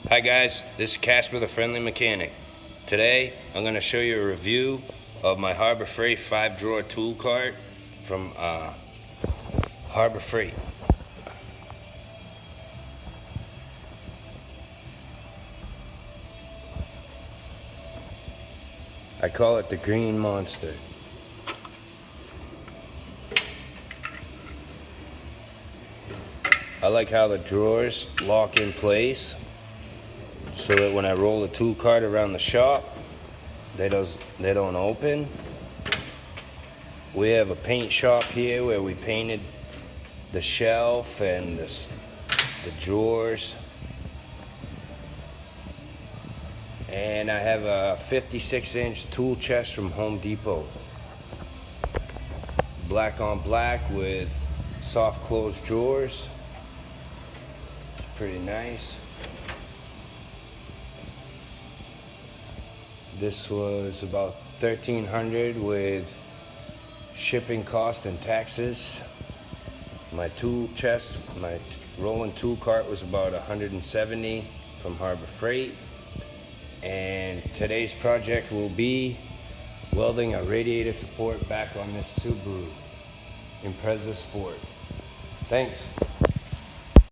Hi guys, this is Casper the Friendly Mechanic. Today I'm going to show you a review of my Harbor Freight 5-drawer tool cart from Harbor Freight. I call it the Green Monster. I like how the drawers lock in place so that when I roll the tool cart around the shop, they don't open. We have a paint shop here where we painted the shelf and the drawers. And I have a 56-inch tool chest from Home Depot. Black on black with soft closed drawers. It's pretty nice. This was about $1,300 with shipping costs and taxes. My tool chest, my rolling tool cart was about $170 from Harbor Freight. And today's project will be welding a radiator support back on this Subaru Impreza Sport. Thanks.